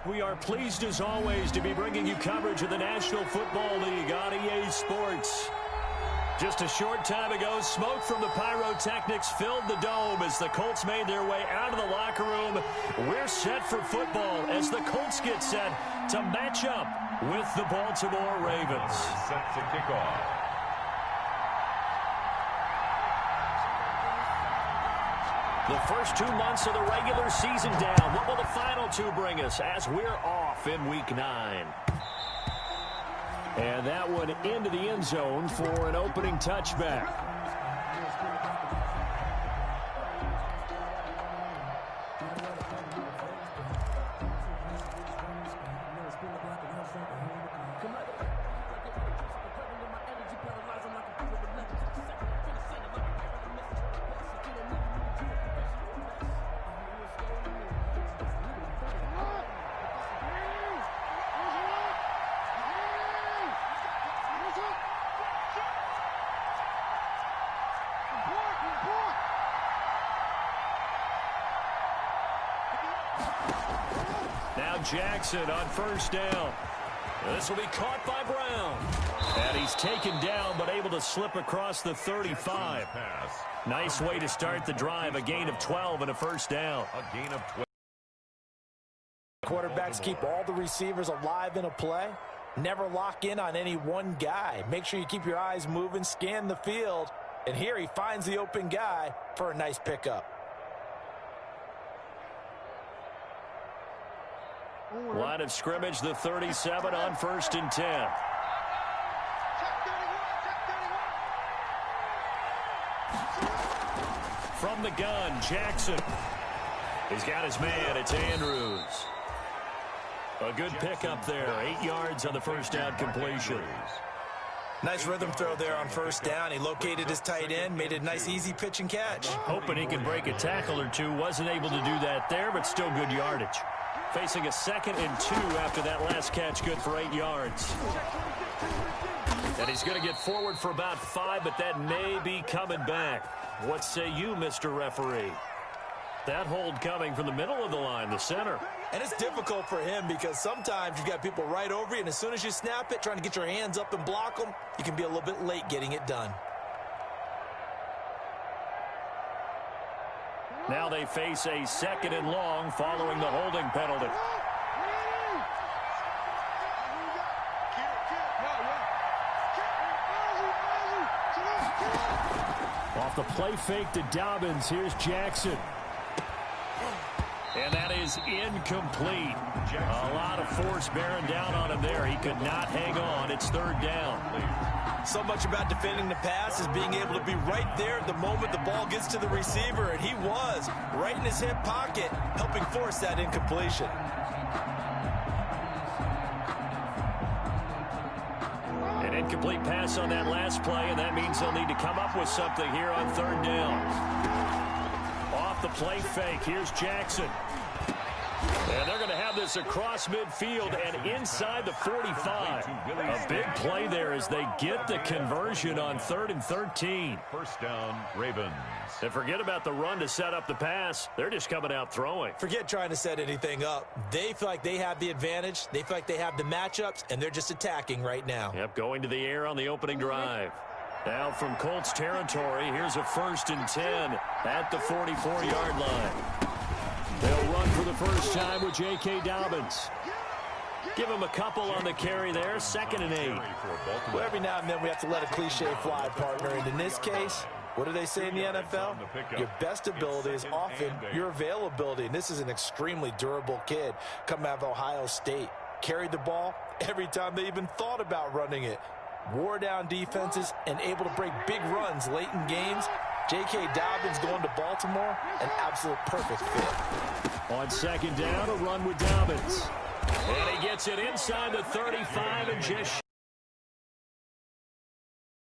We are pleased as always to be bringing you coverage of the National Football League on EA Sports. Just a short time ago, smoke from the pyrotechnics filled the dome as the Colts made their way out of the locker room. We're set for football as the Colts get set to match up with the Baltimore Ravens. Set to kick off. The first 2 months of the regular season down. What will the final 2 bring us as we're off in Week 9? And that one into the end zone for an opening touchback. Now Jackson on first down. This will be caught by Brown. And he's taken down but able to slip across the 35. Nice way to start the drive. A gain of 12 and a first down. A gain of 12. Quarterbacks keep all the receivers alive in a play. Never lock in on any one guy. Make sure you keep your eyes moving, scan the field. And here he finds the open guy for a nice pickup. Line of scrimmage, the 37 on 1st and 10. From the gun, Jackson. He's got his man. It's Andrews. A good pickup there. 8 yards on the first down completion. Nice rhythm throw there on first down. He located his tight end, made a nice easy pitch and catch. Hoping he could break a tackle or two. Wasn't able to do that there, but still good yardage. Facing a 2nd and 2 after that last catch, good for 8 yards. And he's going to get forward for about 5, but that may be coming back. What say you, Mr. Referee? That hold coming from the middle of the line, the center. And it's difficult for him because sometimes you've got people right over you, and as soon as you snap it, trying to get your hands up and block them, you can be a little bit late getting it done. Now they face a 2nd and long following the holding penalty. Off the play fake to Dobbins, here's Jackson. And that is incomplete. A lot of force bearing down on him there. He could not hang on. It's 3rd down. So much about defending the pass is being able to be right there at the moment the ball gets to the receiver, and he was right in his hip pocket, helping force that incompletion. An incomplete pass on that last play, and that means they'll need to come up with something here on 3rd down. Off the play fake, here's Jackson. And they're going to have this across midfield and inside the 45. A big play there as they get the conversion on 3rd and 13. First down, Ravens. And forget about the run to set up the pass. They're just coming out throwing. Forget trying to set anything up. They feel like they have the advantage. They feel like they have the matchups, and they're just attacking right now. Yep, going to the air on the opening drive. Now from Colts territory, here's a 1st and 10 at the 44-yard line. They'll run for the first time with J.K. Dobbins. Give him a couple on the carry there. 2nd and 8. Well, every now and then we have to let a cliche fly, partner. And in this case, what do they say in the NFL? Your best ability is often your availability. And this is an extremely durable kid coming out of Ohio State. Carried the ball every time they even thought about running it. Wore down defenses and able to break big runs late in games. J.K. Dobbins going to Baltimore, an absolute perfect fit. On 2nd down, a run with Dobbins. And he gets it inside the 35 and just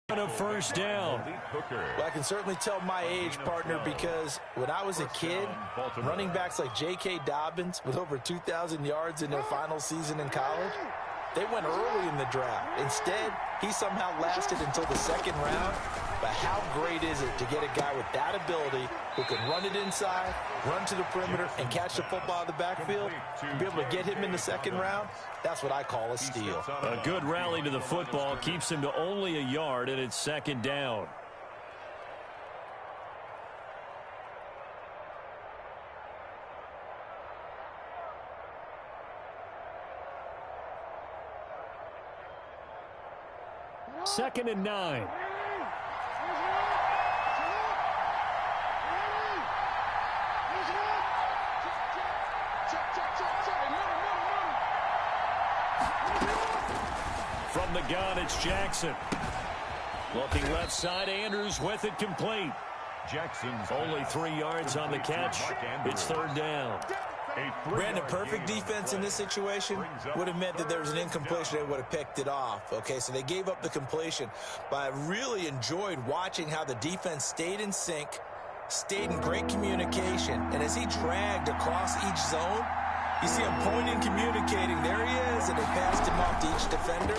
a first down. Well, I can certainly tell my age, partner, because when I was a kid, running backs like J.K. Dobbins with over 2,000 yards in their final season in college, they went early in the draft. Instead, he somehow lasted until the 2nd round. But how great is it to get a guy with that ability who can run it inside, run to the perimeter, and catch the football in the backfield? To be able to get him in the second round, that's what I call a steal. A good rally to the football keeps him to only a yard, and it's second down. Second and 9. From the gun, it's Jackson. Looking left side, Andrews with it complete. Jackson's only 3 yards on the catch. It's third down. Brandon, perfect defense in this situation would have meant that there was an incompletion. They would have picked it off. Okay, so they gave up the completion. But I really enjoyed watching how the defense stayed in sync, stayed in great communication. And as he dragged across each zone, you see him pointing, communicating. There he is, and they passed him off to each defender.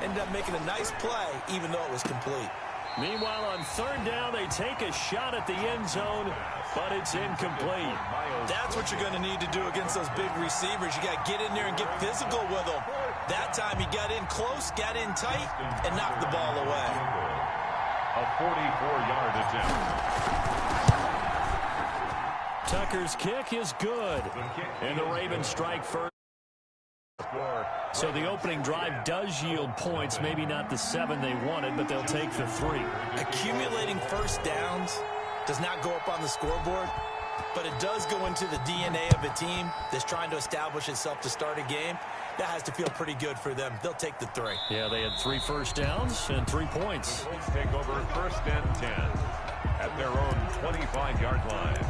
Ended up making a nice play, even though it was complete. Meanwhile, on third down, they take a shot at the end zone, but it's incomplete. That's what you're going to need to do against those big receivers. You got to get in there and get physical with them. That time he got in close, got in tight, and knocked the ball away. A 44-yard attempt. Tucker's kick is good, and the Ravens strike first. So the opening drive does yield points, maybe not the 7 they wanted, but they'll take the 3. Accumulating first downs does not go up on the scoreboard, but it does go into the DNA of a team that's trying to establish itself to start a game. That has to feel pretty good for them. They'll take the 3. Yeah, they had 3 first downs and 3 points. The Colts take over first and 10 at their own 25-yard line.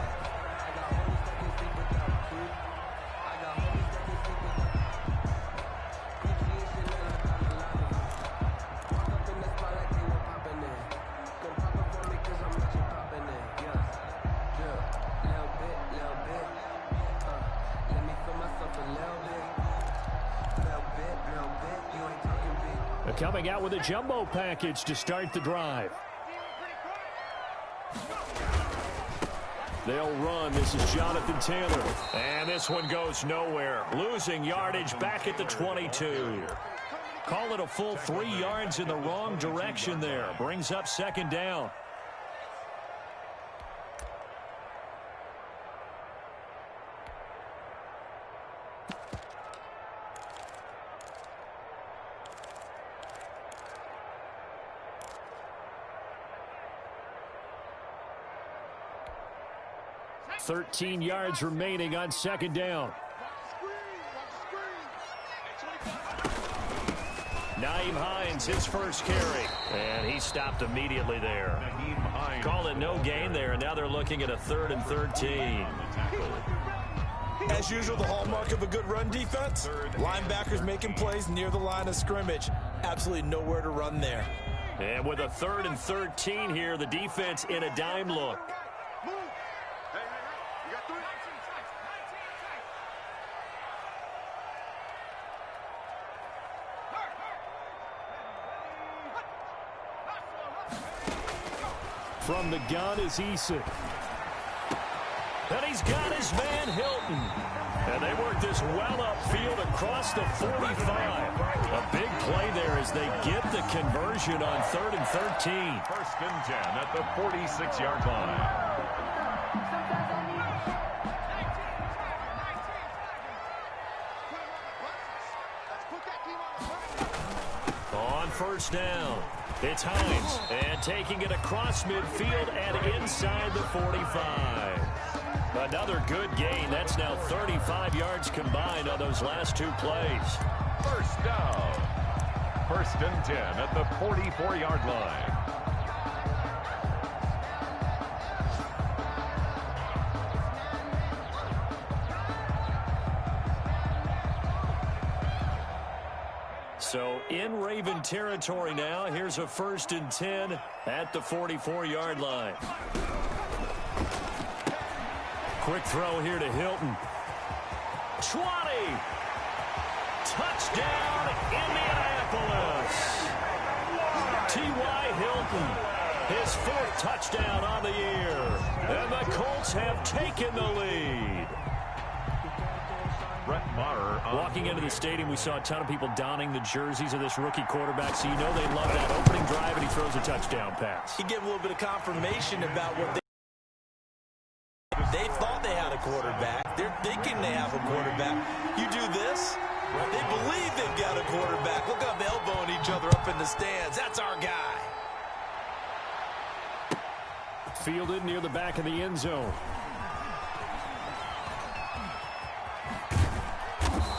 Coming out with a jumbo package to start the drive. They'll run. This is Jonathan Taylor. And this one goes nowhere. Losing yardage back at the 22. Call it a full 3 yards in the wrong direction there. Brings up second down. .13 yards remaining on second down. Nyheim Hines, his first carry. And he stopped immediately there. Call it no gain there, and now they're looking at a 3rd and 13. As usual, the hallmark of a good run defense, linebackers making plays near the line of scrimmage. Absolutely nowhere to run there. And with a 3rd and 13 here, the defense in a dime look. From the gun is Eason. And he's got his man Hilton. And they work this well upfield across the 45. A big play there as they get the conversion on 3rd and 13. First and 10 at the 46-yard line. On first down, it's Hines, and taking it across midfield and inside the 45. Another good gain. That's now 35 yards combined on those last 2 plays. First down. First and 10 at the 44-yard line. So in Raven territory now. Here's a 1st and 10 at the 44-yard line. Quick throw here to Hilton. 20. Touchdown, Indianapolis. T.Y. Hilton His 4th touchdown on the year. And the Colts have taken the lead. Walking into the stadium, we saw a ton of people donning the jerseys of this rookie quarterback, so you know they love that opening drive, and he throws a touchdown pass. He gave a little bit of confirmation about what they thought they had a quarterback. They're thinking they have a quarterback. You do this, they believe they've got a quarterback. Look how they're elbowing each other up in the stands. That's our guy. Fielded near the back of the end zone.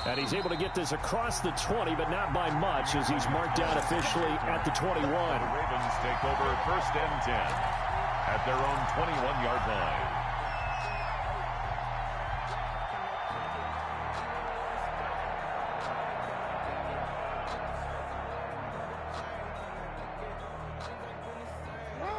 And he's able to get this across the 20, but not by much, as he's marked down officially at the 21. The Ravens take over 1st and 10 at their own 21-yard line.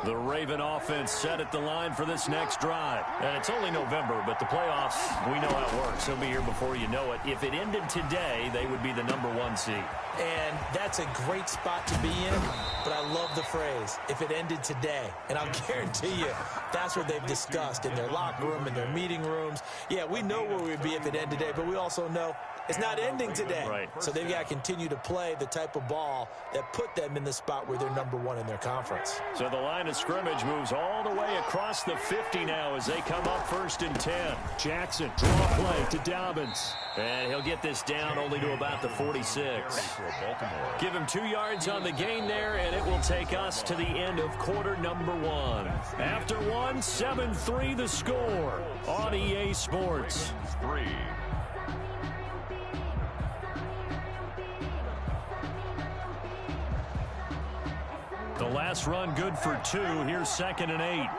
The Raven offense set at the line for this next drive. And it's only November, but the playoffs, we know how it works. They'll be here before you know it. If it ended today, they would be the #1 seed. And that's a great spot to be in, but I love the phrase, if it ended today. And I'll guarantee you, that's what they've discussed in their locker room, in their meeting rooms. Yeah, we know where we'd be if it ended today, but we also know it's not ending today. Right. So they've got to continue to play the type of ball that put them in the spot where they're #1 in their conference. So the line of scrimmage moves all the way across the 50 now as they come up 1st and 10. Jackson, draw play to Dobbins. And he'll get this down only to about the 46. Give him 2 yards on the gain there, and it will take us to the end of quarter #1. After 1, 7-3 the score on EA Sports. 3. The last run good for 2. Here's 2nd and 8.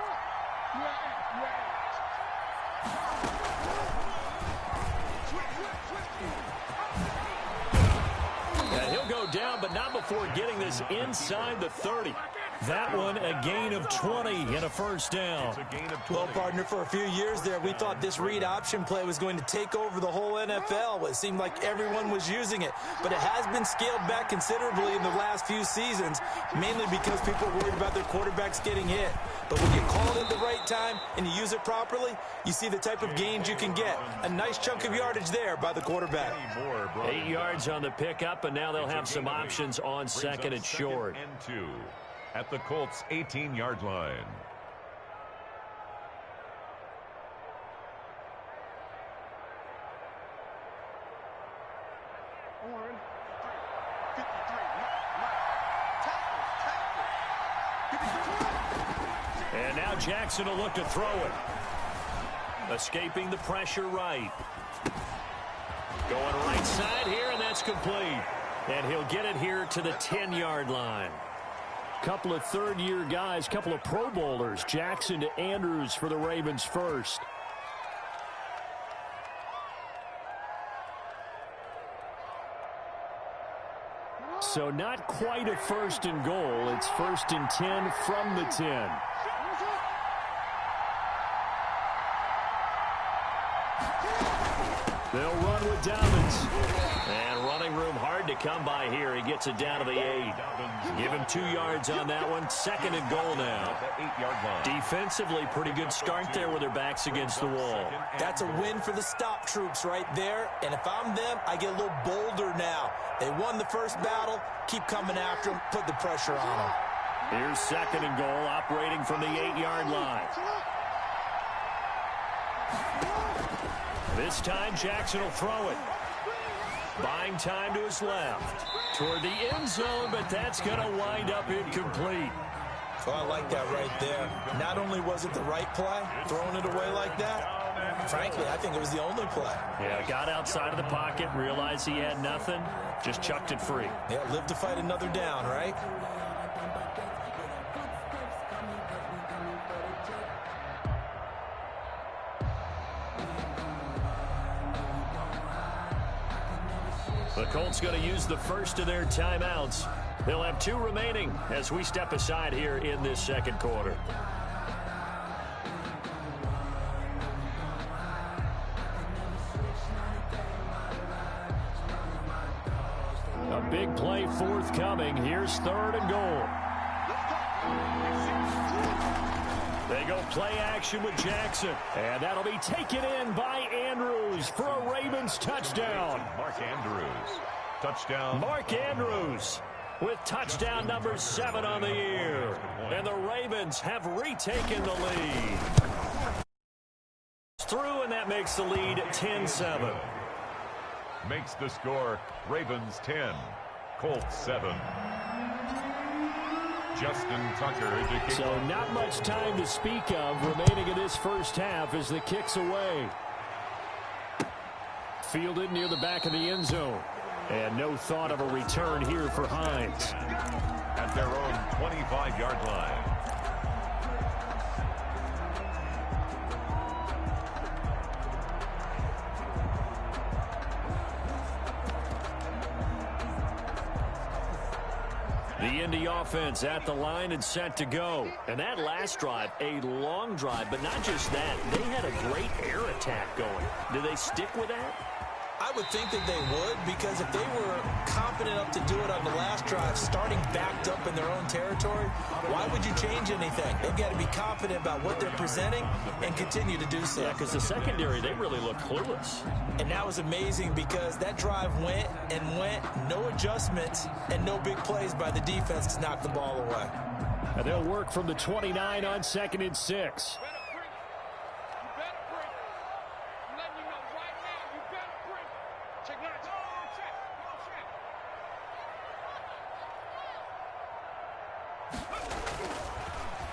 And he'll go down, but not before getting this inside the 30. That one a gain of 20 and a 1st down. Well, partner, for a few years there, we thought this read option play was going to take over the whole NFL. It seemed like everyone was using it, but it has been scaled back considerably in the last few seasons, mainly because people are worried about their quarterbacks getting hit. But when you call it at the right time and you use it properly, you see the type of gains you can get. A nice chunk of yardage there by the quarterback. 8 yards on the pickup, and now they'll have some options on 2nd and short. And 2 at the Colts' 18-yard line. And now Jackson will look to throw it. Escaping the pressure right. Going right side here, and that's complete. And he'll get it here to the 10-yard line. Couple of 3rd-year guys, couple of Pro Bowlers. Jackson to Andrews for the Ravens first. So not quite a 1st and goal. It's 1st and 10 from the 10. They'll run with Dobbins. And running room hard to come by here. He gets it down to the 8. Give him 2 yards on that one. 2nd and goal now. Defensively, pretty good start there with their backs against the wall. That's a win for the stop troops right there. And if I'm them, I get a little bolder now. They won the first battle. Keep coming after them. Put the pressure on them. Here's 2nd and goal, operating from the 8-yard line. This time, Jackson will throw it. Buying time to his left. Toward the end zone, but that's going to wind up incomplete. Oh, I like that right there. Not only was it the right play, throwing it away like that, frankly, I think it was the only play. Yeah, got outside of the pocket, realized he had nothing, just chucked it free. Yeah, live to fight another down, right? The Colts going to use the first of their timeouts. They'll have 2 remaining as we step aside here in this 2nd quarter. A big play forthcoming. Here's 3rd and goal. They go play action with Jackson. And that'll be taken in by Andrews for a Ravens touchdown. Mark Andrews. Touchdown. Mark Andrews with touchdown number 7 on the year. And the Ravens have retaken the lead. Through, and that makes the lead 10-7. Makes the score Ravens 10, Colts 7. Justin Tucker to kick. So not much time to speak of remaining in this first half as the kick's away. Fielded near the back of the end zone. And no thought of a return here for Hines. At their own 25-yard line. The Indy offense at the line and set to go. And that last drive, a long drive, but not just that. They had a great air attack going. Do they stick with that? I would think that they would, because if they were confident enough to do it on the last drive, starting backed up in their own territory, why would you change anything? They've got to be confident about what they're presenting and continue to do so. Yeah, because the secondary, they really look clueless. And that was amazing because that drive went and went, no adjustments and no big plays by the defense to knock the ball away. And they'll work from the 29 on 2nd and 6.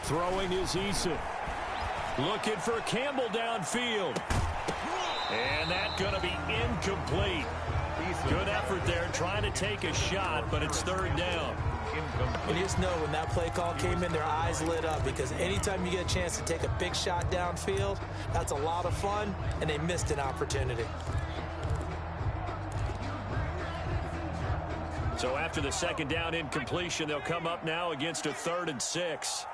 Throwing is Eason. Looking for Campbell downfield. And that's going to be incomplete. Good effort there trying to take a shot, but it's 3rd down. And you just know when that play call came in, their eyes lit up, because anytime you get a chance to take a big shot downfield, that's a lot of fun, and they missed an opportunity. So after the 2nd down incompletion, they'll come up now against a 3rd and 6.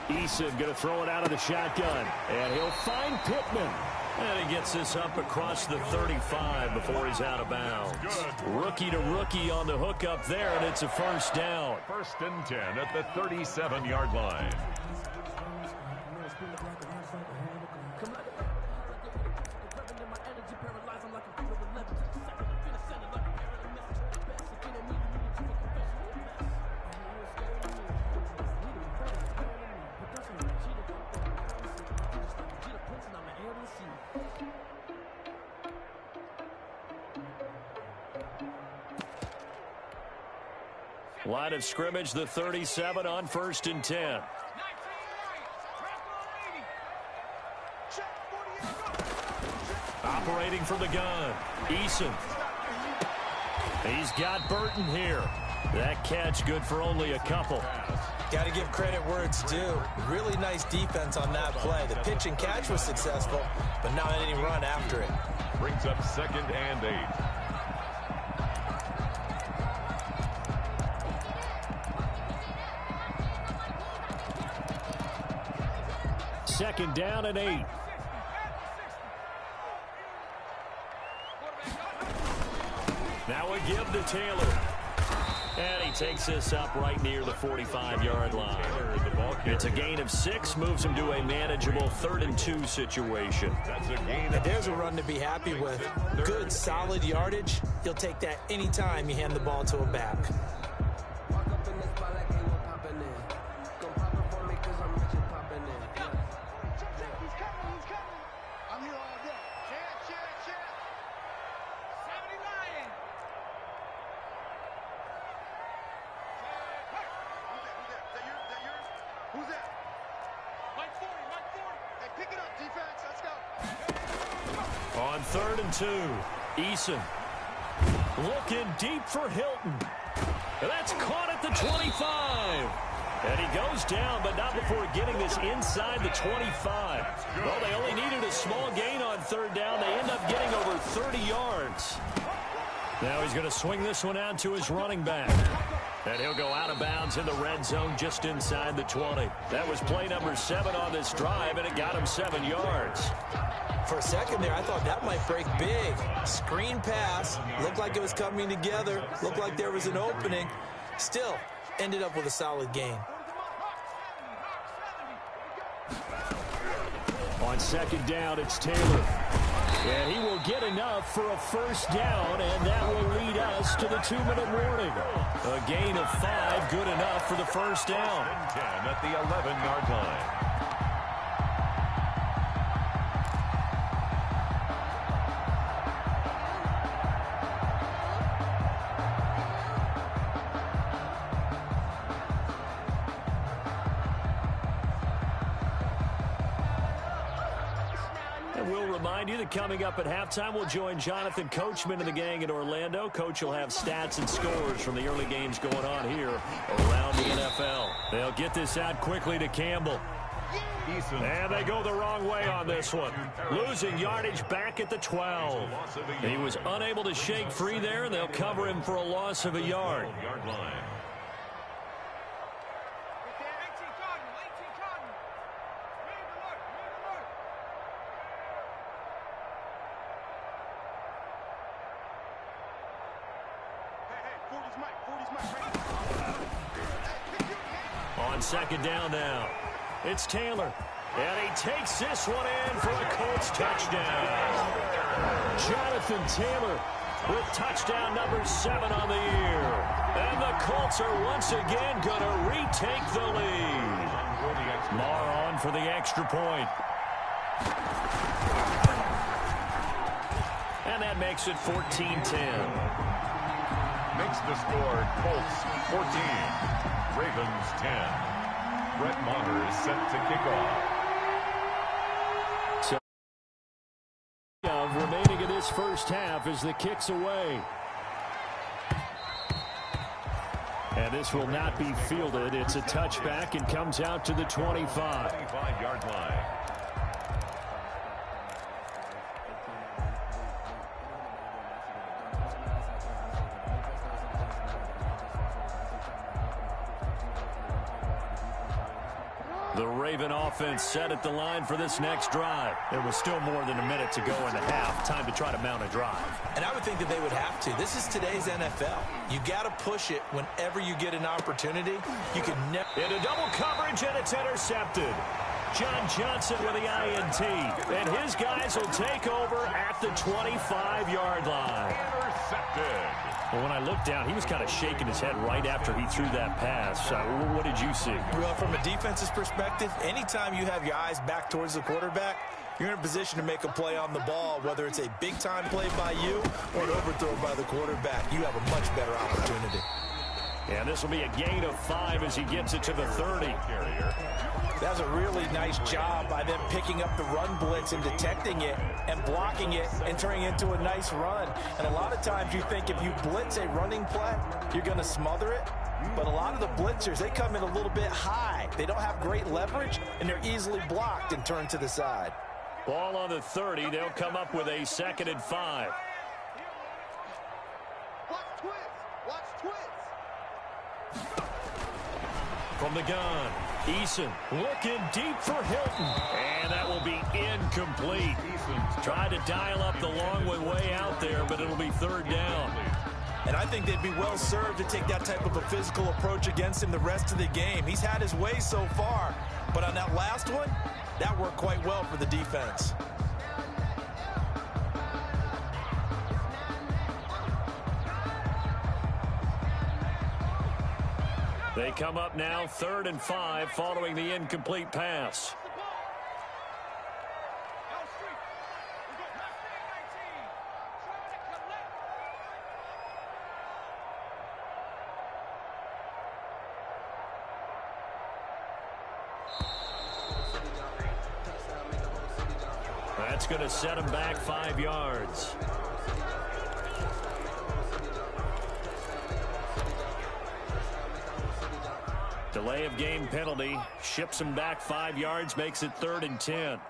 Eason going to throw it out of the shotgun. And he'll find Pittman. And he gets this up across the 35 before he's out of bounds. Rookie to rookie on the hook up there, and it's a 1st down. 1st and 10 at the 37-yard line. Line of scrimmage, the 37 on 1st and 10. Operating from the gun, Eason. He's got Burton here. That catch good for only a couple. Got to give credit where it's due. Really nice defense on that play. The pitch and catch was successful, but not any run after it. Brings up 2nd and 8. Second down and 8. Now a give to Taylor. And he takes this up right near the 45-yard line. It's a gain of 6, moves him to a manageable 3rd and 2 situation. And there's a run to be happy with. Good, solid yardage. You'll take that anytime you hand the ball to a back. On 3rd and 2, Eason looking deep for Hilton. And that's caught at the 25. And he goes down, but not before getting this inside the 25. Well, they only needed a small gain on 3rd down. They end up getting over 30 yards. Now he's going to swing this one out to his running back. And he'll go out of bounds in the red zone just inside the 20. That was play number 7 on this drive, and it got him 7 yards. For a second there, I thought that might break big. Screen pass. Looked like it was coming together. Looked like there was an opening. Still, ended up with a solid gain. On second down, it's Taylor. And he will get enough for a first down, and that will lead us to the 2-minute warning. A gain of 5, good enough for the first down. 10 at the 11-yard line. Remind you that coming up at halftime, we'll join Jonathan Coachman and the gang in Orlando. Coach will have stats and scores from the early games going on here around the NFL. They'll get this out quickly to Campbell. And they go the wrong way on this one. Losing yardage back at the 12. He was unable to shake free there, and they'll cover him for a loss of a yard. On second down now, it's Taylor. And he takes this one in for a Colts touchdown. Jonathan Taylor with touchdown number 7 on the year. And the Colts are once again going to retake the lead. Marr on for the extra point. And that makes it 14-10. Makes the score Colts 14, Ravens 10. Brett Maher is set to kick off. So, remaining in this first half as the kick's away. And this will not be fielded. It's a touchback and comes out to the 25. 25-yard line. The Raven offense set at the line for this next drive. There was still more than a minute to go in the half. Time to try to mount a drive. And I would think that they would have to. This is today's NFL. You got to push it whenever you get an opportunity. You can never. Into double coverage, and it's intercepted. John Johnson with the INT. And his guys will take over at the 25-yard line. Intercepted. Well, when I looked down, he was kind of shaking his head right after he threw that pass. What did you see? Well, from a defense's perspective, anytime you have your eyes back towards the quarterback, you're in a position to make a play on the ball, whether it's a big-time play by you or an overthrow by the quarterback. You have a much better opportunity. And this will be a gain of 5 as he gets it to the 30. That's a really nice job by them picking up the run blitz and detecting it and blocking it and turning it into a nice run. And a lot of times you think if you blitz a running play, you're going to smother it. But a lot of the blitzers, they come in a little bit high. They don't have great leverage, and they're easily blocked and turned to the side. Ball on the 30. They'll come up with a 2nd and 5. From the gun, Eason looking deep for Hilton. And that will be incomplete. Tried to dial up the long way out there, but it'll be 3rd down. And I think they'd be well served to take that type of a physical approach against him the rest of the game. He's had his way so far, but on that last one, that worked quite well for the defense. They come up now 3rd and 5 following the incomplete pass. That's going to set him back 5 yards. Delay of game penalty ships him back 5 yards, makes it 3rd and 10.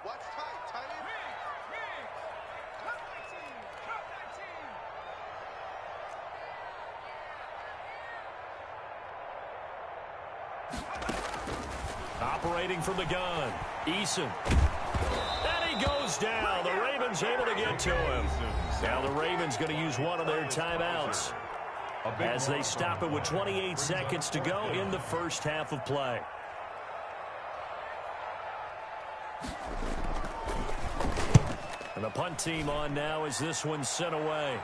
Operating from the gun, Eason. And he goes goes down. The Ravens able to get to him. Now the Ravens going to use one of their timeouts as they stop it with 28 seconds to go in the first half of play. And the punt team on now as this one's sent away.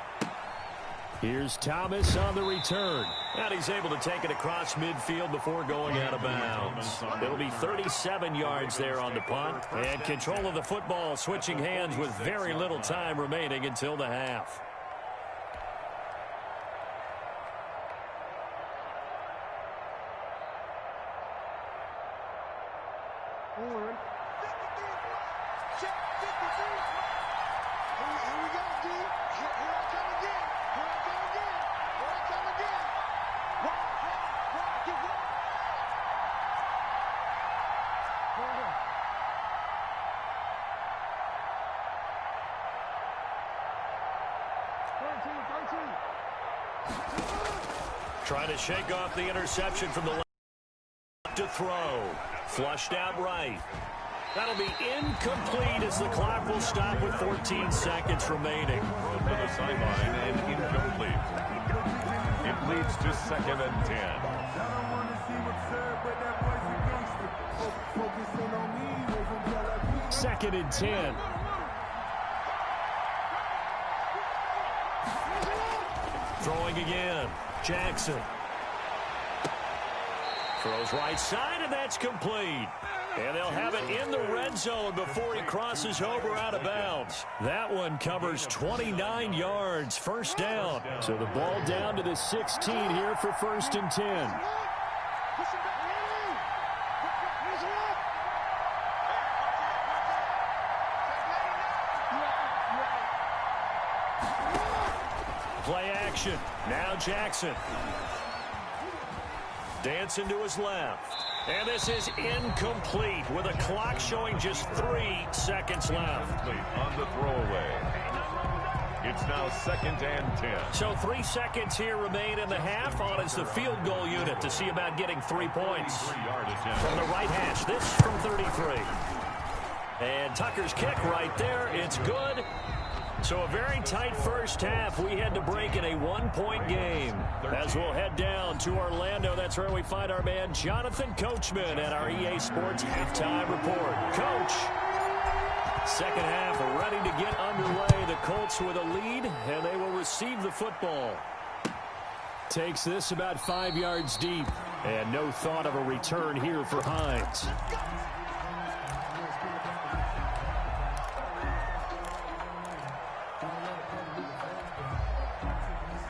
Here's Thomas on the return. And he's able to take it across midfield before going out of bounds. It'll be 37 yards there on the punt. And control of the football switching hands with very little time remaining until the half. Trying to shake off the interception from the left to throw. Flushed out right. That'll be incomplete as the clock will stop with 14 seconds remaining. Thrown to the sideline and incomplete. It leads to 2nd and 10. Second and 10. Throwing again. Jackson. Throws right side, and that's complete. And they'll have it in the red zone before he crosses over out of bounds. That one covers 29 yards. First down. So the ball down to the 16 here for 1st and 10. Play action. Now Jackson. Dancing to his left. And this is incomplete with a clock showing just 3 seconds left. On the throwaway. It's now 2nd and 10. So 3 seconds here remain in the half. On is the field goal unit to see about getting 3 points. From the right hash, this from 33. And Tucker's kick right there. It's good. So a very tight first half. We had to break in a 1-point game. As we'll head down to Orlando, that's where we find our man Jonathan Coachman at our EA Sports Halftime Report. Coach, second half ready to get underway. The Colts with a lead, and they will receive the football. Takes this about 5 yards deep, and no thought of a return here for Hines.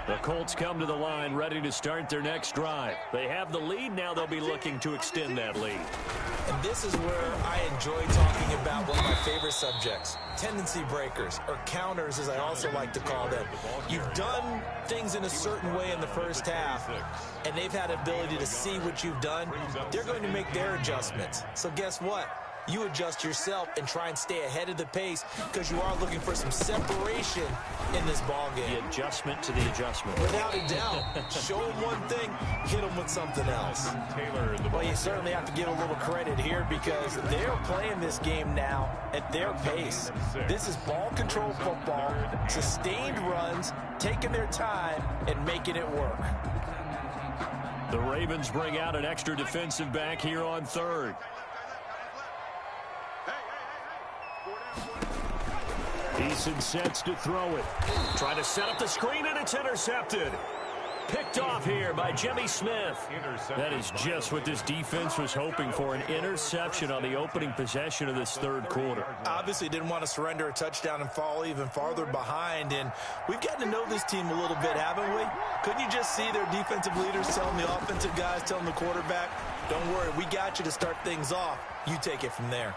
The Colts come to the line ready to start their next drive. They have the lead. Now they'll be looking to extend that lead. And this is where I enjoy talking about one of my favorite subjects, tendency breakers, or counters as I also like to call them. You've done things in a certain way in the first half, and they've had ability to see what you've done. They're going to make their adjustments. So guess what? You adjust yourself and try and stay ahead of the pace because you are looking for some separation in this ball game. The adjustment to the adjustment. Without a doubt. Show them one thing, hit them with something else. Well, you certainly have to give a little credit here because they're playing this game now at their pace. This is ball control football, sustained runs, taking their time and making it work. The Ravens bring out an extra defensive back here on third. Eason sets to throw it. Trying to set up the screen, and it's intercepted. Picked off here by Jimmy Smith. That is just what this defense was hoping for, an interception on the opening possession of this third quarter. Obviously didn't want to surrender a touchdown and fall even farther behind, and we've gotten to know this team a little bit, haven't we? Couldn't you just see their defensive leaders telling the offensive guys, telling the quarterback, don't worry, we got you to start things off. You take it from there.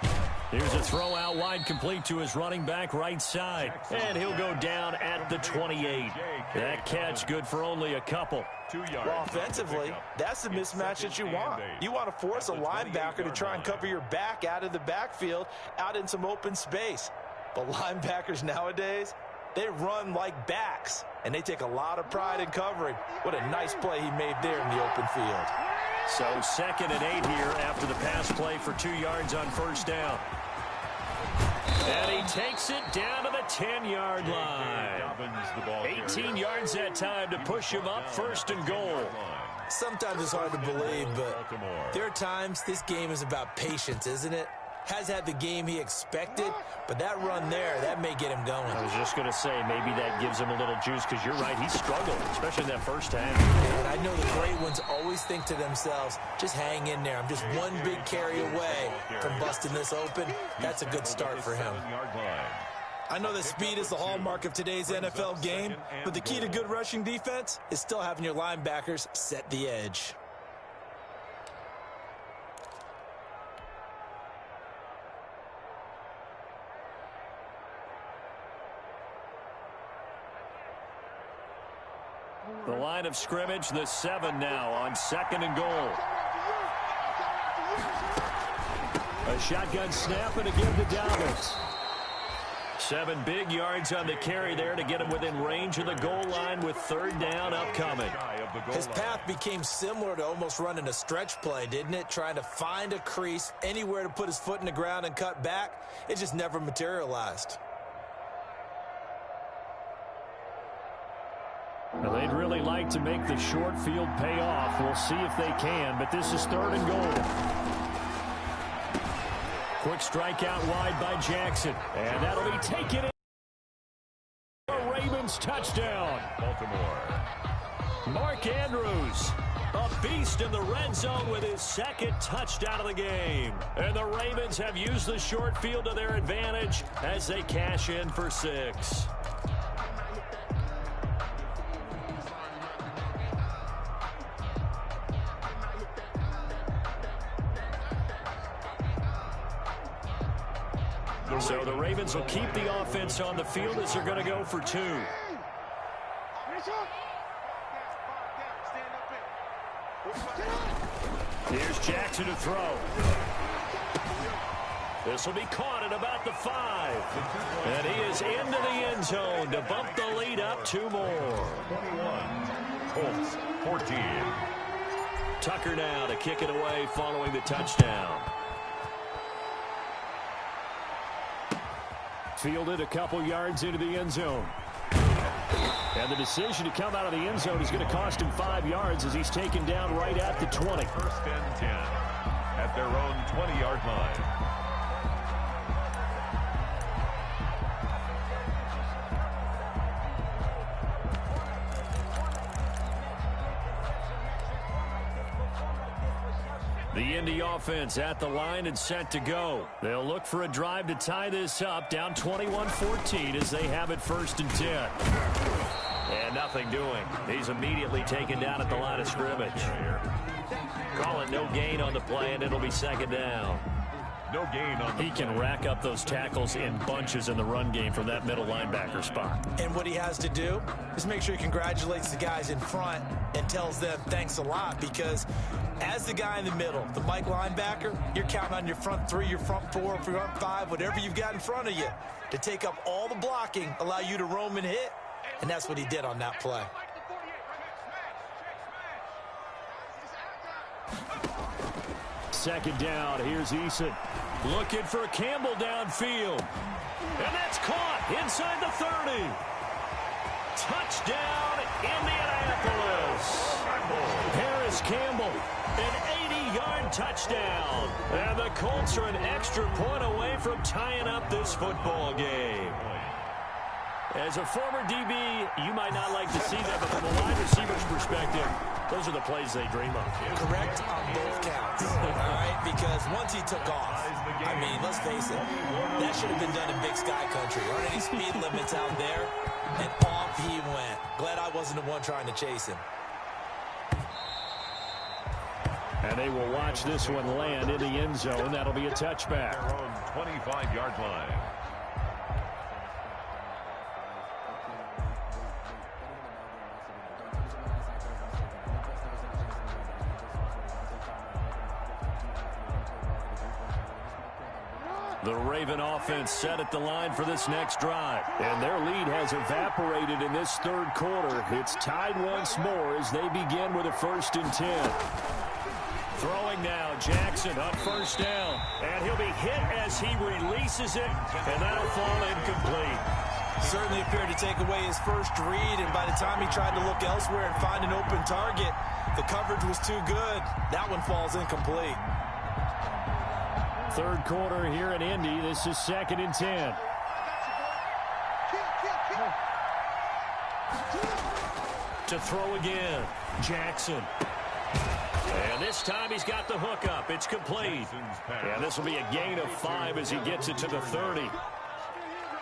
Here's a throw out wide, complete to his running back right side. And he'll go down at the 28. That catch good for only a couple. Well, offensively, that's the mismatch that you want. You want to force a linebacker to try and cover your back out of the backfield, out in some open space. But linebackers nowadays, they run like backs, and they take a lot of pride in covering. What a nice play he made there in the open field. So 2nd and 8 here after the pass play for 2 yards on first down. And he takes it down to the 10-yard line. 18 yards that time to push him up 1st and goal. Sometimes it's hard to believe, but there are times this game is about patience, isn't it? Has had the game he expected, but that run there, that may get him going. I was just going to say, maybe that gives him a little juice, because you're right, he struggled, especially in that first half. And I know the great ones always think to themselves, just hang in there. I'm just one big carry away from busting this open. That's a good start for him. I know that speed is the hallmark of today's NFL game, but the key to good rushing defense is still having your linebackers set the edge. The line of scrimmage, the 7 now on 2nd and goal. A shotgun snap and again to Dallas. 7 big yards on the carry there to get him within range of the goal line with 3rd down upcoming. His path became similar to almost running a stretch play, didn't it? Trying to find a crease, anywhere to put his foot in the ground and cut back. It just never materialized. Well, they'd really like to make the short field pay off. We'll see if they can, but this is 3rd and goal. Quick strike out wide by Jackson, and that'll be taken in. A Ravens touchdown. Baltimore. Mark Andrews, a beast in the red zone with his 2nd touchdown of the game. And the Ravens have used the short field to their advantage as they cash in for 6. So the Ravens will keep the offense on the field as they're going to go for 2. Here's Jackson to throw. This will be caught at about the 5. And he is into the end zone to bump the lead up 2 more. 21. Colts 14. Tucker now to kick it away following the touchdown. Fielded a couple yards into the end zone. And the decision to come out of the end zone is going to cost him 5 yards as he's taken down right at the 20. 1st and 10 at their own 20-yard line. The Indy offense at the line and set to go. They'll look for a drive to tie this up, down 21-14 as they have it 1st and 10. And nothing doing. He's immediately taken down at the line of scrimmage. Call it no gain on the play, and it'll be 2nd down. No gain on the He can rack up those tackles in bunches in the run game from that middle linebacker spot. And what he has to do is make sure he congratulates the guys in front and tells them thanks a lot, because as the guy in the middle, the Mike linebacker, you're counting on your front 3, your front 4, your front 5, whatever you've got in front of you to take up all the blocking, allow you to roam and hit, and that's what he did on that play. Second down, here's Eason. Looking for Campbell downfield. And that's caught inside the 30. Touchdown, Indianapolis. Harris Campbell, an 80-yard touchdown. And the Colts are an extra point away from tying up this football game. As a former DB, you might not like to see that, but from a wide receiver's perspective, those are the plays they dream of. Correct on both counts, all right? Because once he took off, I mean, let's face it, that should have been done in Big Sky Country. Aren't any speed limits out there? And off he went. Glad I wasn't the one trying to chase him. And they will watch this one land in the end zone. That'll be a touchback. Their own 25-yard line. The Raven offense set at the line for this next drive. And their lead has evaporated in this 3rd quarter. It's tied once more as they begin with a 1st and 10. Throwing now, Jackson on first down. And he'll be hit as he releases it, and that'll fall incomplete. Certainly appeared to take away his first read, and by the time he tried to look elsewhere and find an open target, the coverage was too good. That one falls incomplete. Third quarter here in Indy. This is 2nd and 10. To throw again, Jackson. And this time he's got the hook up. It's complete. And this will be a gain of 5 as he gets it to the 30.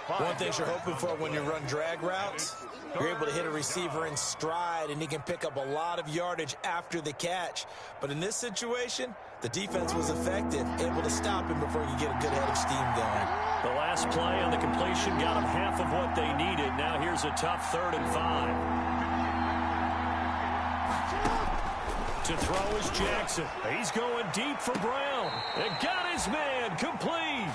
One thing you're hoping for when you run drag routes, you're able to hit a receiver in stride, and he can pick up a lot of yardage after the catch. But in this situation, the defense was effective, able to stop him before you get a good head of steam going. The last play on the completion got them half of what they needed. Now here's a tough 3rd and 5. To throw is Jackson. He's going deep for Brown. And got his man complete.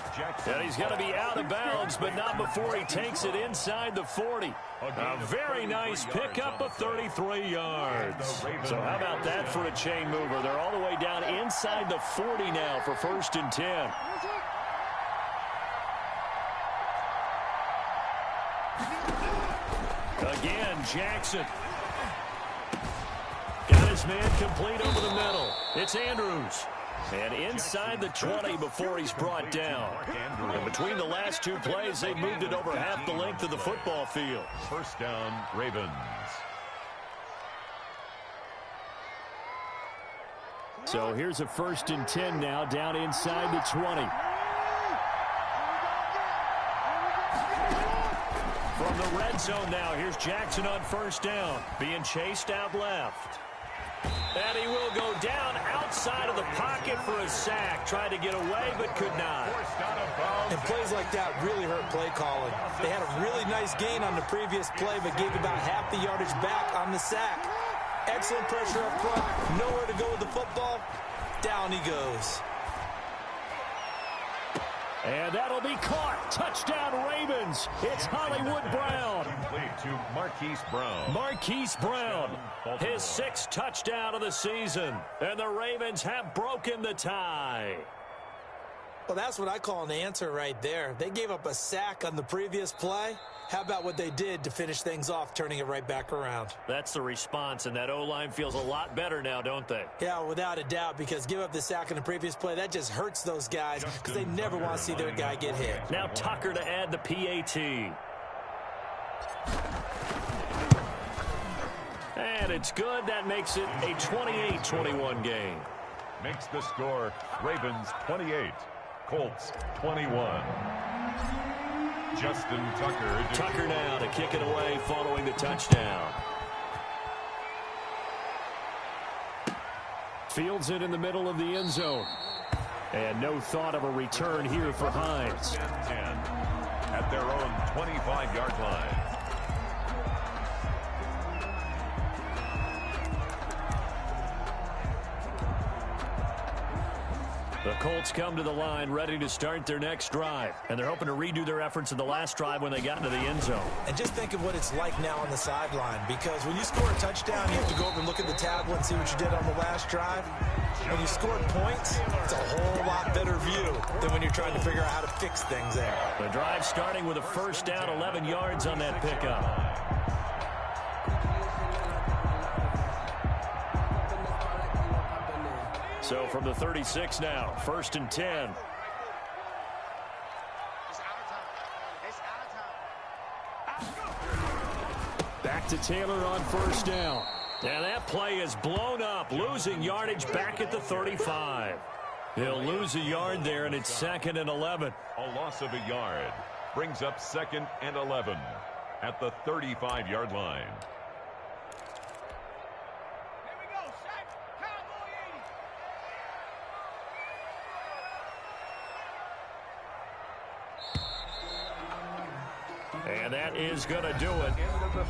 And he's going to be out of bounds, but not before he takes it inside the 40. A very nice pickup of 33 yards. So how about that for a chain mover? They're all the way down inside the 40 now for 1st and 10. Again, Jackson. Got his man complete over the middle. It's Andrews. And inside the 20 before he's brought down. And between the last two plays, they moved it over half the length of the football field. First down, Ravens. So here's a 1st and 10 now down inside the 20. From the red zone now, here's Jackson on first down. Being chased out left. And he will go down outside of the pocket for a sack. Tried to get away, but could not. And plays like that really hurt play calling. They had a really nice gain on the previous play, but gave about half the yardage back on the sack. Excellent pressure up front. Nowhere to go with the football. Down he goes. And that'll be caught. Touchdown Ravens. It's Hollywood Brown. Complete to Marquise Brown. Marquise Brown, his 6th touchdown of the season. And the Ravens have broken the tie. Well, that's what I call an answer right there. They gave up a sack on the previous play. How about what they did to finish things off, turning it right back around? That's the response, and that O-line feels a lot better now, don't they? Yeah, without a doubt, because give up the sack in the previous play, that just hurts those guys because they never want to see their guy get hit. Now Tucker to add the PAT. And it's good. That makes it a 28-21 game. Makes the score Ravens 28, Colts 21. Justin Tucker. Tucker now to kick it away following the touchdown. Fields it in the middle of the end zone. And no thought of a return here for Hines. 10 at their own 25-yard line. The Colts come to the line ready to start their next drive. And they're hoping to redo their efforts in the last drive when they got into the end zone. And just think of what it's like now on the sideline. Because when you score a touchdown, you have to go over and look at the tablet and see what you did on the last drive. When you scored points, it's a whole lot better view than when you're trying to figure out how to fix things there. The drive starting with a first down, 11 yards on that pickup. So from the 36 now, 1st and 10. Back to Taylor on first down. And that play is blown up, losing yardage back at the 35. He'll lose a yard there, and it's 2nd and 11. A loss of a yard brings up 2nd and 11 at the 35-yard line. And that is going to do it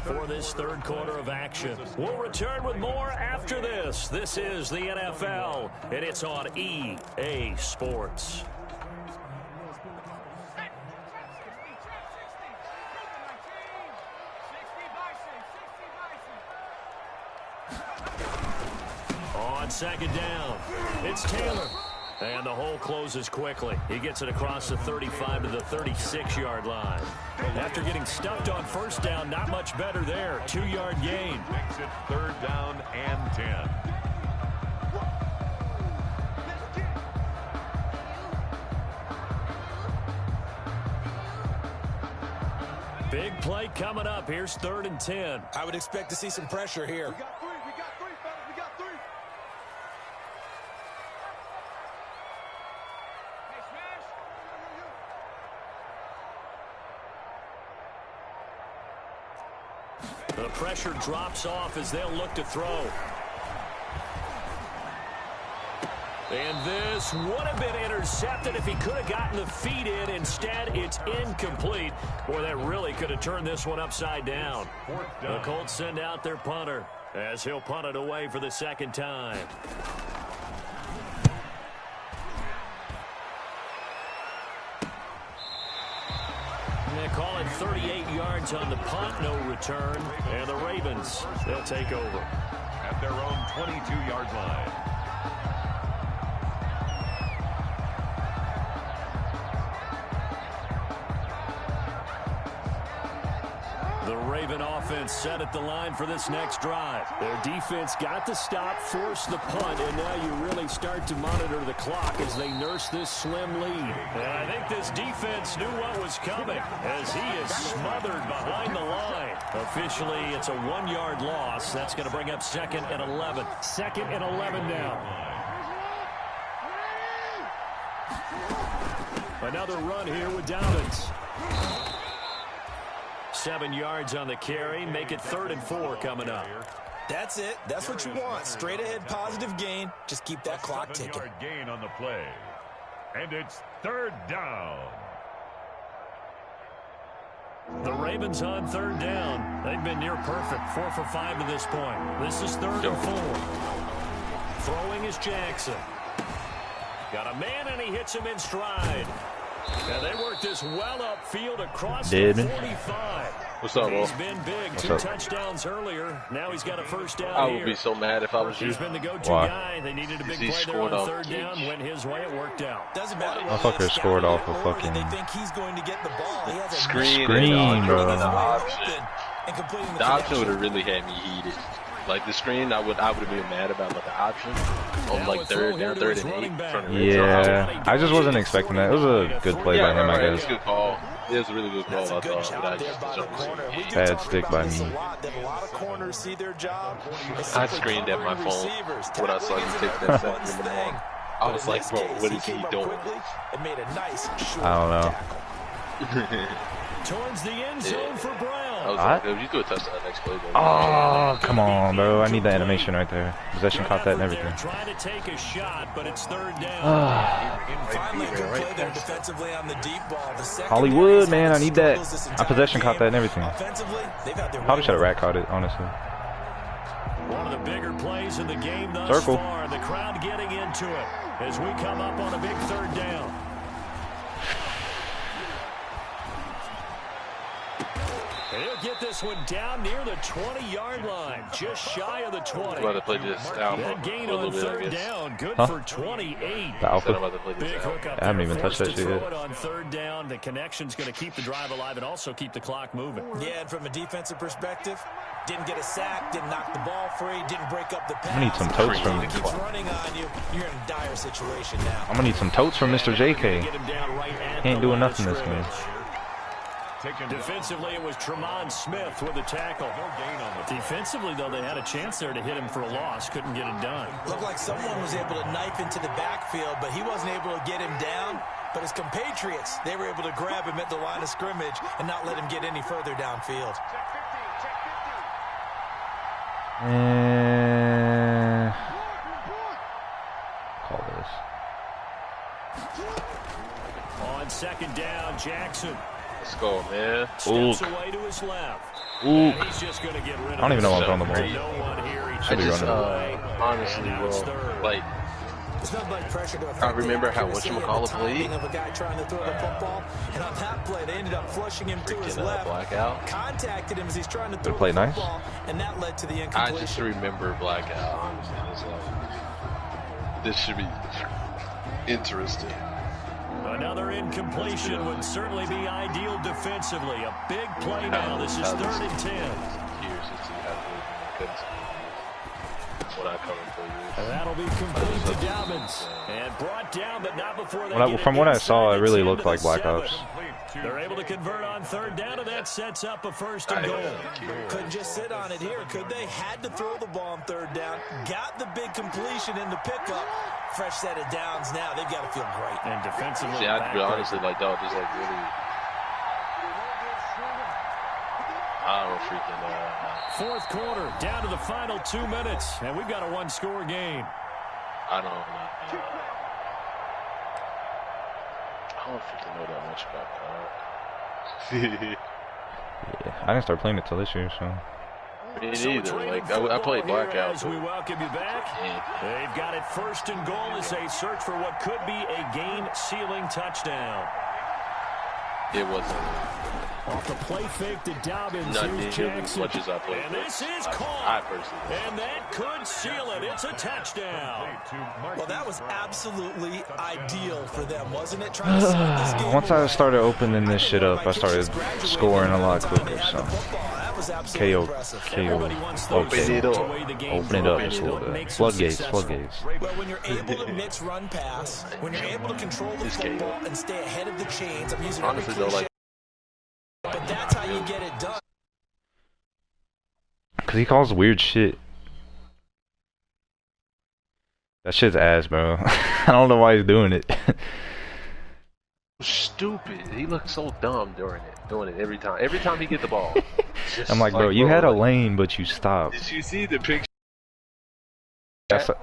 for this third quarter of action. We'll return with more after this. This is the NFL, and it's on EA Sports. On On second down, it's Taylor. And the hole closes quickly. He gets it across the 35 to the 36-yard line. After getting stuffed on first down, not much better there. 2-yard gain. Makes it 3rd down and 10. Big play coming up. Here's 3rd and 10. I would expect to see some pressure here. We got 3, fellas. We got 3. The pressure drops off as they'll look to throw. And this would have been intercepted if he could have gotten the feet in. Instead, it's incomplete. Boy, that really could have turned this one upside down. The Colts send out their punter as he'll punt it away for the 2nd time. They call it 38 yards on the punt, no return. And the Ravens, they'll take over. At their own 22-yard line. The Raven offense set at the line for this next drive. Their defense got the stop, forced the punt, and now you really start to monitor the clock as they nurse this slim lead. And I think this defense knew what was coming as he is smothered behind the line. Officially, it's a 1-yard loss. That's going to bring up 2nd and 11. 2nd and 11 now. Another run here with Dobbins. 7 yards on the carry. Make it 3rd and 4 coming up. That's it. That's what you want. Straight ahead, positive gain. Just keep that clock ticking. 7-yard gain on the play. And it's 3rd down. The Ravens on 3rd down. They've been near perfect. 4 for 5 to this point. This is 3rd and 4. Throwing is Jackson. Got a man, and he hits him in stride. And they work this well upfield across the 45. What's up, Will? He's been big. Two touchdowns earlier. Now he's got a first down I would be so mad if I was you. He's been the go-to guy. They needed a big play there on 3rd down. Went his way. It worked out. Doesn't matter. Motherfucker scored off a fucking they think he's going to get the ball. He has a screen, bro. The option would have really had me heated. Like the screen, I would have been mad about, but the option on like 3rd down, 3rd and 8. Yeah, I just wasn't expecting that. It was a good play by him, I guess. It was a good call. It was a really good call, I thought. But I just bad stick by me. I screamed at my phone when I saw you take that sack in the ball. I was like, bro, what is he doing? I don't know. Towards the end zone for Brown. I was like, you do a touchdown next play, bro. Oh, come on, bro. I need the animation right there. Possession caught that and everything. Trying to take a shot, but it's 3rd down. Finally, a good play there defensively on the deep ball. Hollywood, man, I need that. My possession caught that and everything. Probably should have rat caught it, honestly. One of the bigger plays in the game thus far. The crowd getting into it as we come up on a big 3rd down. He'll get this one down near the 20-yard line, just shy of the 20. About to play this album. That gain on 3rd down, good for 28. The alpha. Big hook up I haven't even touched that shit yet. On 3rd down, the connection's going to keep the drive alive and also keep the clock moving. Yeah, and from a defensive perspective, didn't get a sack, didn't knock the ball free, didn't break up the pass. I need some totes from. Keeps running on you. You're in a dire situation now. I'm gonna need some totes from Mr. JK. He ain't doing nothing this game. Defensively, it was Tremont Smith with a tackle. Defensively, though, they had a chance there to hit him for a loss. Couldn't get it done. Looked like someone was able to knife into the backfield, but he wasn't able to get him down. But his compatriots, they were able to grab him at the line of scrimmage and not let him get any further downfield. Call this. On 2nd down, Jackson. Let's go, man. Steps away to his left. He's just going to get rid of I don't even know what's on the ball. I just, honestly, bro, like, I remember how whatchamacallit played. Of a guy trying to throw the football, and on that play, they ended up flushing him to his left. Blackout. Contacted him as he's trying to throw play the nice. football, and that led to the incompletion. I just remember blackout, honestly. It's like, This should be interesting. Another incompletion would certainly be ideal defensively. A big play now. This is 3rd and 10. Here's to see how good what I covered for you. And that'll be complete to Dobbins. And brought down, but not before they get From what I saw, it really looked like Black Ops. They're able to convert on 3rd down, and that sets up a 1st and goal. Couldn't just sit on it here, could they? Had to throw the ball on 3rd down. Got the big completion in the pickup. Fresh set of downs now. They've got to feel great. And defensively, see, I'd be honestly like, dog, just like really. I don't freaking. 4th quarter, down to the final 2 minutes, and we've got a 1-score game. I don't freaking know that much about that. Yeah, I didn't start playing it till this year, so. Me neither. Like I played Blackout. As we welcome you back, they've got it 1st and goal as they search for what could be a game-sealing touchdown. It wasn't. Off the play fake to Dobbins. Not nearly as much as I played. And this is caught. I personally. And that could seal it. It's a touchdown. Well, that was absolutely ideal for them, wasn't it? Trying to set this game Once I started opening this shit up, I started scoring a lot quicker, so. KO. Open it up. Open it up just a little bit. Floodgates. Well, when you're able to mix run pass, when you're able to control the football and stay ahead of the chains, I'm using honestly though, like, but that's how you get it done. Cause he calls weird shit. That shit's ass, bro. I don't know why he's doing it. Stupid. He looks so dumb doing it every time. Every time he get the ball. I'm like, bro, you had a lane, but you stopped. Did you see the picture?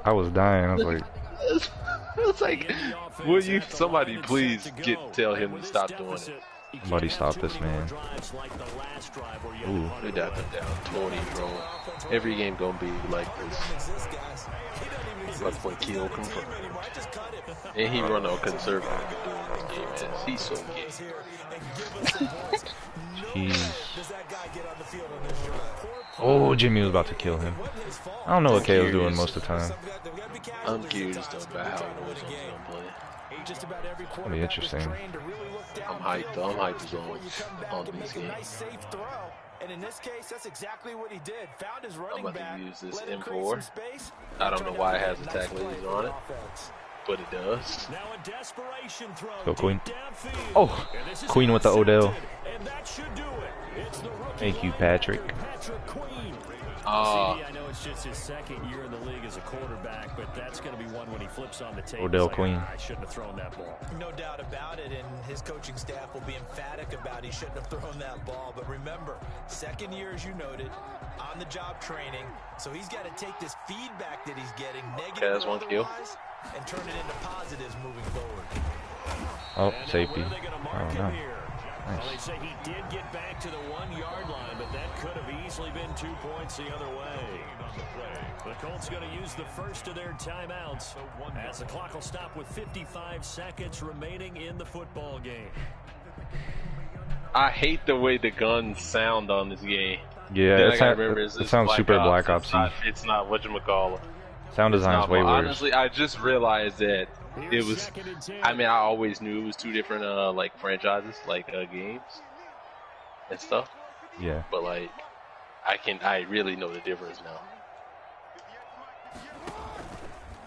I was dying. I was like, it's like, will you, somebody please tell him to stop doing it. Somebody stop this man. Ooh. They're down 20, bro. Every game gonna be like this. Let's play Keel confirmed. And he run on conservative during this game, man. He's so gay. Jeez. Oh, Jimmy was about to kill him. I don't know what KO's doing most of the time. I'm curious though about how he knows he's gonna play. That'll be interesting. I'm hyped though. I'm hyped on this game. And in this case, that's exactly what he did. Found his running I'm about back, to use this M4. I don't know why it has attack lasers on it, but it does. Go Queen. Oh, Queen with the Odell. Thank you, Patrick. I know it's just his 2nd year in the league as a quarterback, but that's going to be one when he flips on the table. Odell Queen. I shouldn't have thrown that ball. No doubt about it, and his coaching staff will be emphatic about he shouldn't have thrown that ball. But remember, 2nd year, as you noted, on-the-job training, so he's got to take this feedback that he's getting, negative that's one kill, and turn it into positives moving forward. Oh, safety. Oh, no. Well, they say he did get back to the 1-yard line, but that could have easily been 2 points the other way. The Colts going to use the first of their timeouts as the clock will stop with 55 seconds remaining in the football game. I hate the way the guns sound on this game. Yeah, it sounds super Black Ops-y. It's not whatchamacallit. Sound design's way worse. Honestly, I just realized that it was. I mean, I always knew it was 2 different like franchises, like games and stuff. Yeah. But like, I really know the difference now.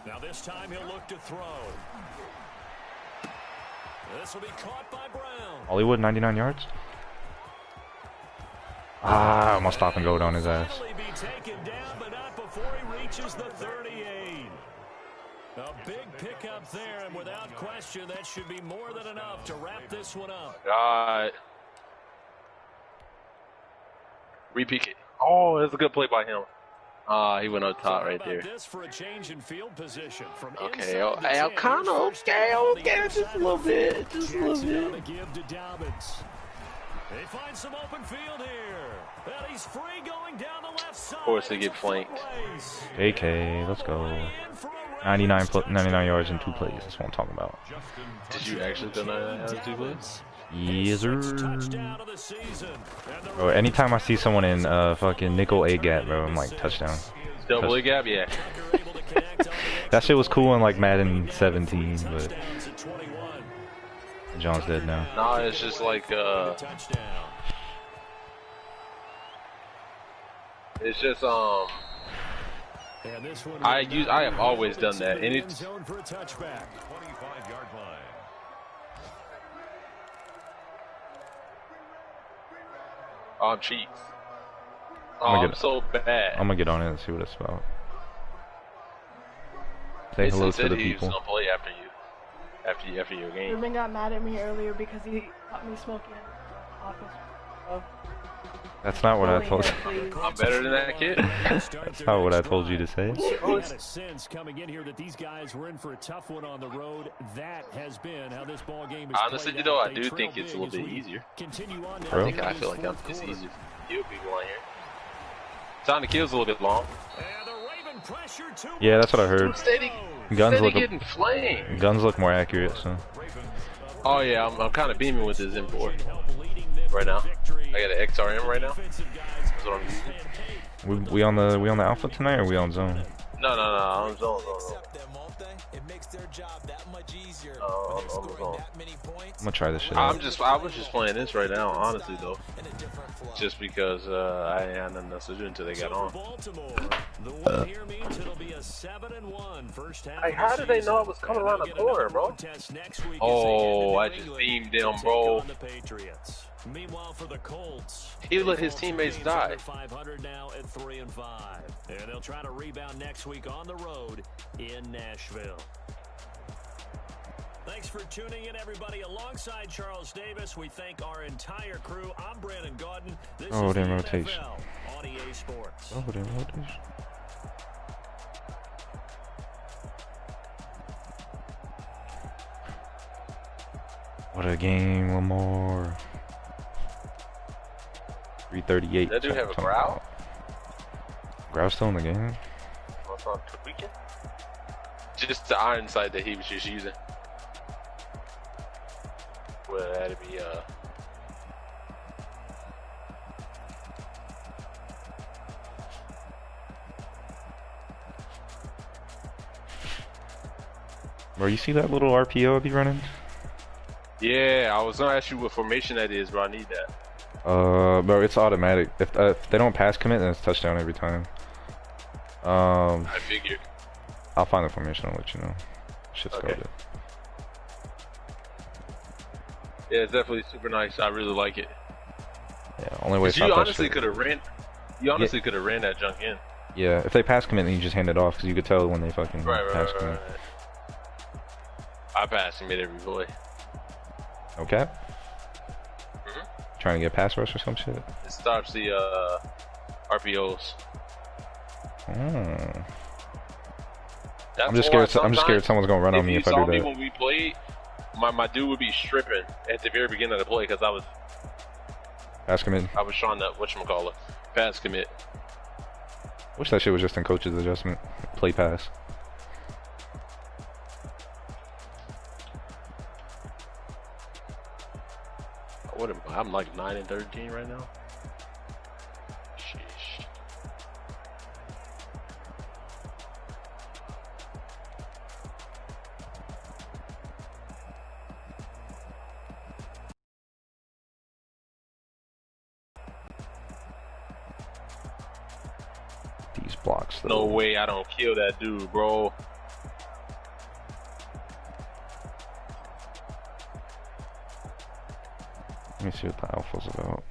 Now this time he'll look to throw. This will be caught by Brown. Hollywood, 99 yards. Ah, I'm gonna stop and go down his ass. Be taken down, but not before he reaches the 38. A big pickup there, and without question, that should be more than enough to wrap this one up. God. Repeat it. Oh, that's a good play by him. He went up top right there. This for a change in field position from okay, I'm kind of okay, just a little bit, Give to Dobbins. They find some open field here. And he's free going down the left side. Of course, they get flanked. AK, let's go. 99 yards in 2 plays. That's what I'm talking about. Did you actually do 99 yards in 2 plays? Yes, sir. Bro, anytime I see someone in fucking nickel A gap, bro, I'm like, touchdown. Double A gap, yeah. That shit was cool in like Madden 17, but John's dead now. Nah, it's just like it's just I have always done that, and it's 25-yard line. I'm cheap. I'm so bad. I'm gonna get on it and see what it's about. Say hello to the people. He was gonna play after your game. Ruben got mad at me earlier because he caught me smoking in the office. So. That's not what I told you. I'm better than that kid. That's not what I told you to say. Had a sense coming in here that these guys were in for a tough one on the road. That has been how this ball game is. Honestly, though, I do think it's a little bit easier. I feel like it's easier to kill people on here. Time to kill's a little bit long. Yeah, that's what I heard. Guns look more accurate. So. Oh yeah, I'm kind of beaming with this M4 right now. I got an XRM right now. That's what I'm using. We on the alpha tonight, or we on zone? No, I'm zone. I'm gonna try this shit I out. was just playing this right now, honestly though. Just because I had nothing else to do until they got on. Like, how did they know I was coming around the corner, bro? Oh, I just beamed them, bro. Meanwhile, for the Colts, he let his teammates die. 500 now at 3-5, and they'll try to rebound next week on the road in Nashville. Thanks for tuning in, everybody. Alongside Charles Davis, we thank our entire crew. I'm Brandon Gaudin. This is the rotation. NFL on EA Sports. Oh, then rotation. What a game, Lamar. 338. That dude have a growl? Growl's still in the game. Just the iron sight that he was just using. Well, that'd be Bro, you see that little RPO I be running? Yeah, I was gonna ask you what formation that is, bro. I need that. Bro, it's automatic. If they don't pass commit, then it's touchdown every time. I figured. I'll find the formation. I'll let you know. Shit's okay. goaded. Yeah, it's definitely super nice. I really like it. Yeah, only way. You honestly could have ran. You honestly could have ran that junk in. Yeah, if they pass commit, then you just hand it off because you could tell when they fucking pass commit. Right. I pass commit every boy. Okay. Trying to get pass rush or some shit. It stops the RPOs. I'm just scared. I'm just scared someone's gonna run on me if I do that. When we played, my dude would be stripping at the very beginning of the play because I was pass commit. I was trying to whatchamacallit, pass commit. Wish that shit was just in coach's adjustment. Play pass. What am I? I'm like 9-13 right now. Sheesh. These blocks, though. No way I don't kill that dude, bro. Let me see what the alpha's about.